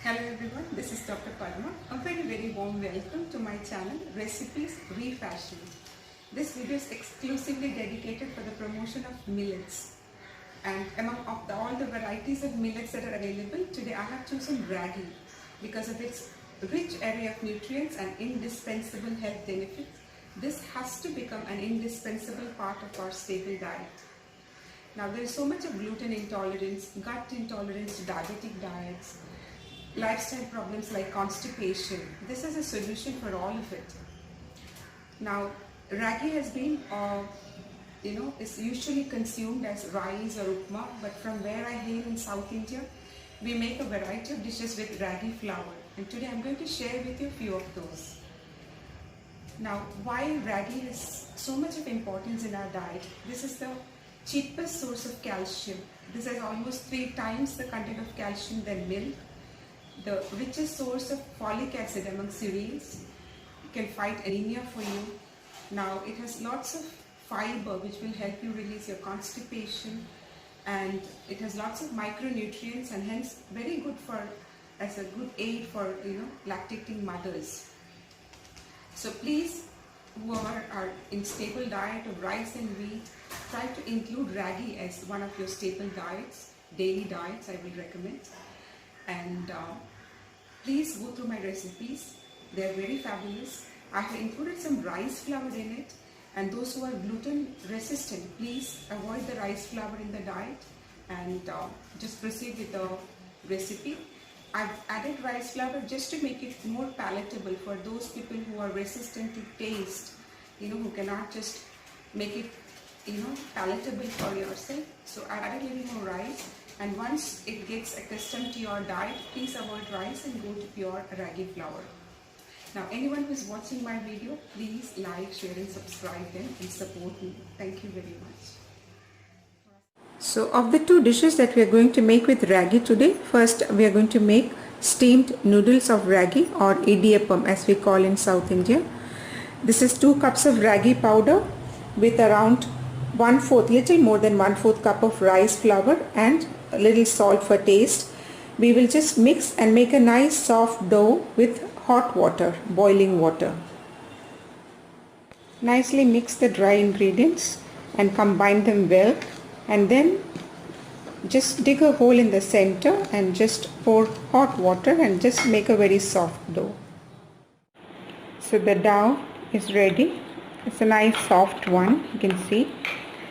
Hello everyone, this is Dr. Padma. A very warm welcome to my channel Recipes Refashioned. This video is exclusively dedicated for the promotion of millets. And among all the varieties of millets that are available, today I have chosen ragi because of its rich array of nutrients and indispensable health benefits. This has to become an indispensable part of our staple diet. Now there is so much of gluten intolerance, gut intolerance, diabetic diets, lifestyle problems like constipation. This is a solution for all of it. Now, ragi has been, is usually consumed as rice or upma, but from where I hail in South India, we make a variety of dishes with ragi flour. And today I'm going to share with you a few of those. Now, why ragi has so much of importance in our diet? This is the cheapest source of calcium. This has almost 3 times the content of calcium than milk. The richest source of folic acid among cereals. It can fight anemia for you. Now it has lots of fiber which will help you release your constipation, and it has lots of micronutrients and hence very good as a good aid for lactating mothers. So please, whoever are in staple diet of rice and wheat, try to include ragi as one of your staple diets, daily diets I will recommend. And please go through my recipes. They are very fabulous. I have included some rice flour in it, and those who are gluten resistant, please avoid the rice flour in the diet and just proceed with the recipe. I've added rice flour just to make it more palatable for those people who are resistant to taste, who cannot just make it palatable for yourself. So I added a little more rice. And once it gets accustomed to your diet, please avoid rice and go to pure ragi flour. Now, anyone who is watching my video, please like, share and subscribe them and support me. Thank you very much. So, of the 2 dishes that we are going to make with ragi today, first we are going to make steamed noodles of ragi, or idiyappam as we call in South India. This is 2 cups of ragi powder with around 1/4, little more than 1/4 cup of rice flour and a little salt for taste. We will just mix and make a nice soft dough with hot water, boiling water. Nicely mix the dry ingredients and combine them well, and then just dig a hole in the center and just pour hot water and just make a very soft dough. So the dough is ready. It's a nice soft one, you can see.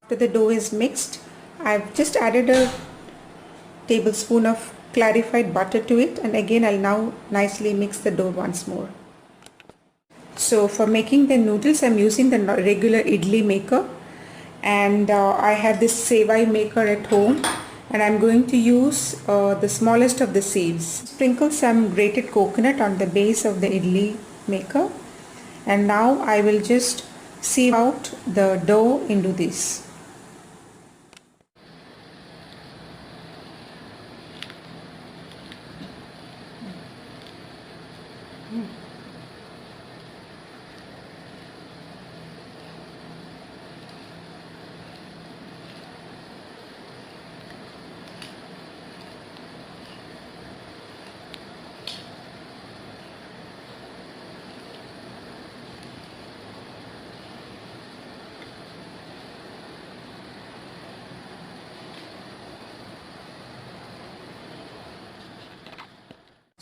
After the dough is mixed, I've just added a tablespoon of clarified butter to it, and again I'll now nicely mix the dough once more. So for making the noodles, I'm using the regular idli maker, and I have this sevai maker at home, and I'm going to use the smallest of the sieves. Sprinkle some grated coconut on the base of the idli maker, and now I will just sieve out the dough into this.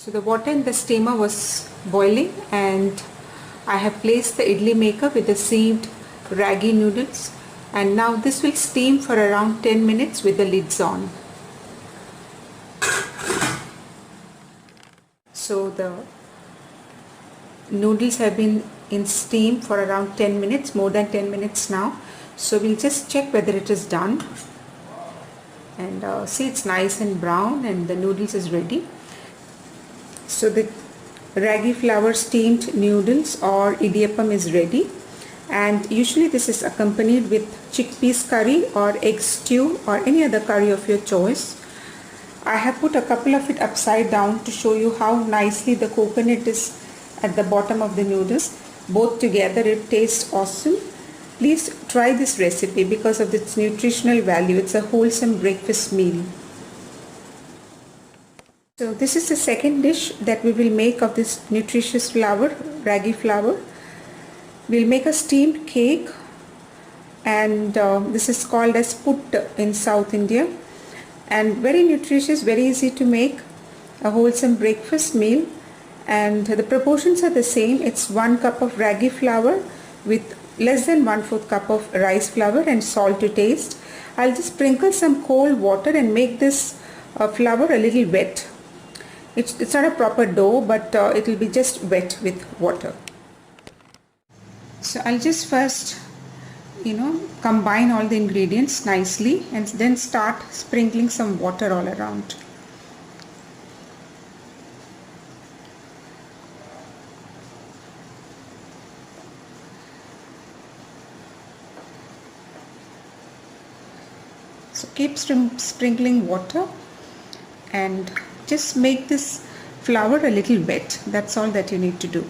So the water in the steamer was boiling, and I have placed the idli maker with the sieved ragi noodles, and now this will steam for around 10 minutes with the lids on. So the noodles have been in steam for around 10 minutes, more than 10 minutes now. So we'll just check whether it is done, and see, it's nice and brown and the noodles is ready. So the ragi flour steamed noodles or idiyappam is ready, and usually this is accompanied with chickpeas curry or egg stew or any other curry of your choice. I have put a couple of it upside down to show you how nicely the coconut is at the bottom of the noodles. Both together it tastes awesome. Please try this recipe because of its nutritional value. It's a wholesome breakfast meal. So this is the second dish that we will make of this nutritious flour, ragi flour. We'll make a steamed cake, and this is called as put in South India, and very nutritious, very easy to make, a wholesome breakfast meal. And the proportions are the same. It's 1 cup of ragi flour with less than 1/4 cup of rice flour and salt to taste. I'll just sprinkle some cold water and make this flour a little wet. It's not a proper dough, but it will be just wet with water. So I'll just first combine all the ingredients nicely and then start sprinkling some water all around. So keep sprinkling water and just make this flour a little wet. That's all that you need to do.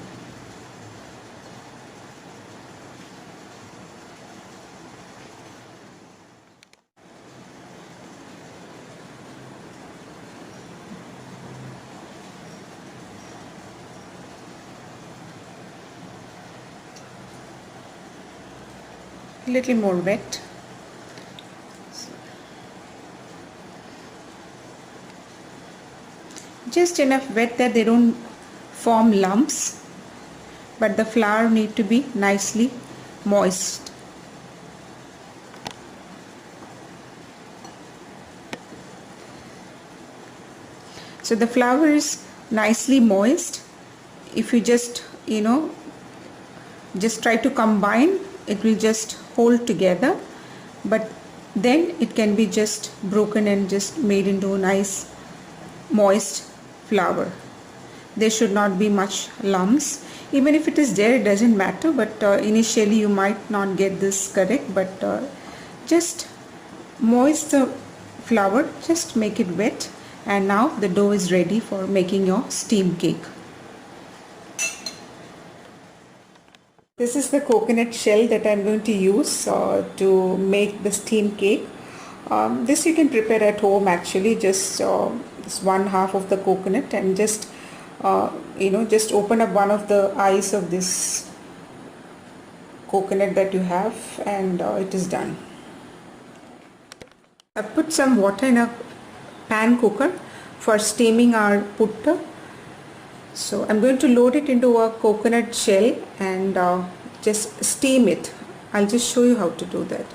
A little more wet. Just enough wet that they don't form lumps, but the flour need to be nicely moist. So the flour is nicely moist. If you just try to combine, it will just hold together, but then it can be just broken and just made into a nice moist flour. There should not be much lumps. Even if it is there, it doesn't matter, but initially you might not get this correct, but just moist the flour, just make it wet, and now the dough is ready for making your steamed cake. This is the coconut shell that I'm going to use to make the steamed cake. This you can prepare at home actually. Just 1/2 of the coconut, and just just open up one of the eyes of this coconut that you have, and it is done. I put some water in a pan cooker for steaming our putta. So I'm going to load it into a coconut shell and just steam it. I'll just show you how to do that.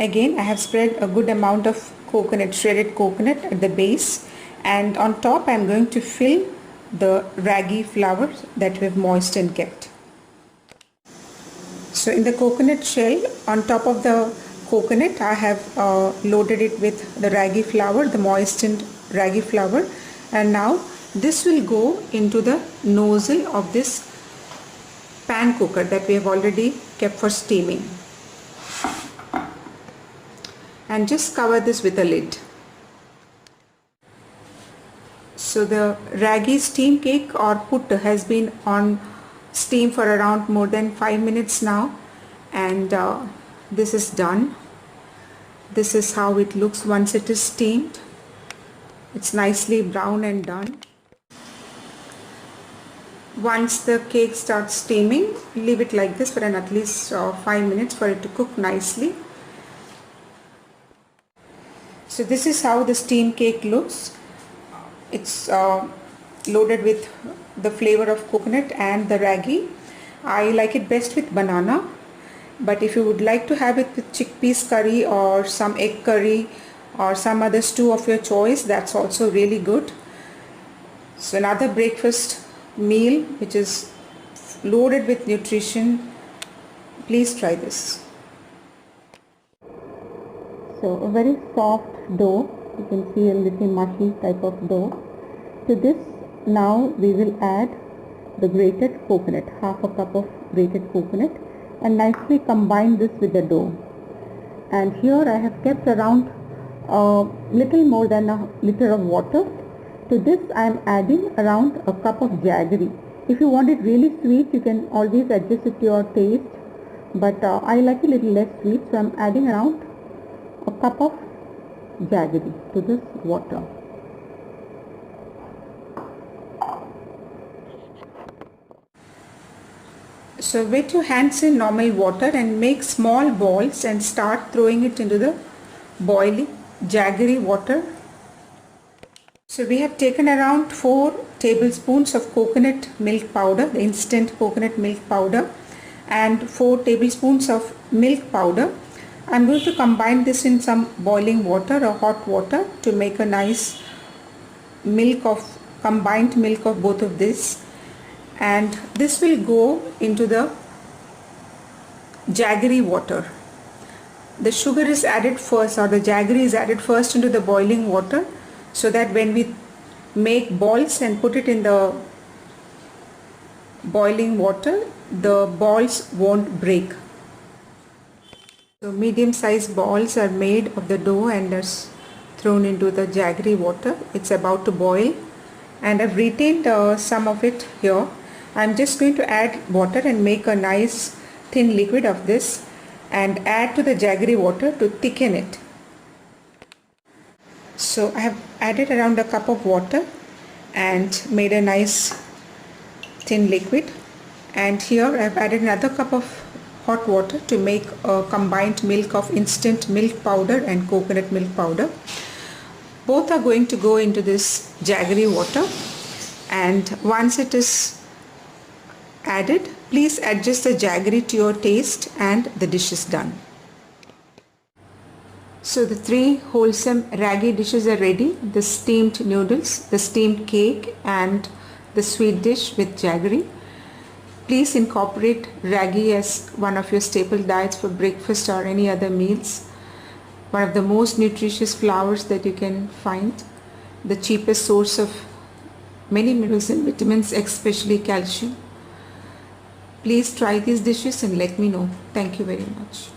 Again, I have spread a good amount of coconut, shredded coconut at the base, and on top I'm going to fill the ragi flour that we've moistened and kept. So in the coconut shell, on top of the coconut, I have loaded it with the ragi flour, the moistened ragi flour, and now this will go into the nozzle of this pan cooker that we have already kept for steaming, and just cover this with a lid. So the ragi steam cake or put has been on steam for around more than 5 minutes now, and this is done. This is how it looks once it is steamed. It's nicely brown and done. Once the cake starts steaming, leave it like this for at least 5 minutes for it to cook nicely. So this is how the steam cake looks. It's loaded with the flavor of coconut and the ragi. I like it best with banana, but if you would like to have it with chickpeas curry or some egg curry or some other stew of your choice, that's also really good. So another breakfast meal which is loaded with nutrition. Please try this. So a very soft dough, you can see a little mushy type of dough. To this now we will add the grated coconut, 1/2 cup of grated coconut, and nicely combine this with the dough. And here I have kept around little more than a liter of water. To this I am adding around a cup of jaggery. If you want it really sweet, you can always adjust it to your taste, but I like a little less sweet, so I am adding around a cup of jaggery to this water. So wet your hands in normal water and make small balls and start throwing it into the boiling jaggery water. So we have taken around 4 tablespoons of coconut milk powder, the instant coconut milk powder, and 4 tablespoons of milk powder. I'm going to combine this in some boiling water or hot water to make a nice combined milk of both of this, and this will go into the jaggery water. The sugar is added first, or the jaggery is added first into the boiling water, so that when we make balls and put it in the boiling water, the balls won't break. So medium sized balls are made of the dough and are thrown into the jaggery water. It's about to boil, and I've retained some of it here. I'm just going to add water and make a nice thin liquid of this and add to the jaggery water to thicken it. So I have added around a cup of water and made a nice thin liquid, and here I have added another cup of hot water to make a combined milk of instant milk powder and coconut milk powder. Both are going to go into this jaggery water, and once it is added, please adjust the jaggery to your taste and the dish is done. So the 3 wholesome ragi dishes are ready: the steamed noodles, the steamed cake, and the sweet dish with jaggery. Please incorporate ragi as one of your staple diets for breakfast or any other meals. One of the most nutritious flours that you can find, the cheapest source of many minerals and vitamins, especially calcium. Please try these dishes and let me know. Thank you very much.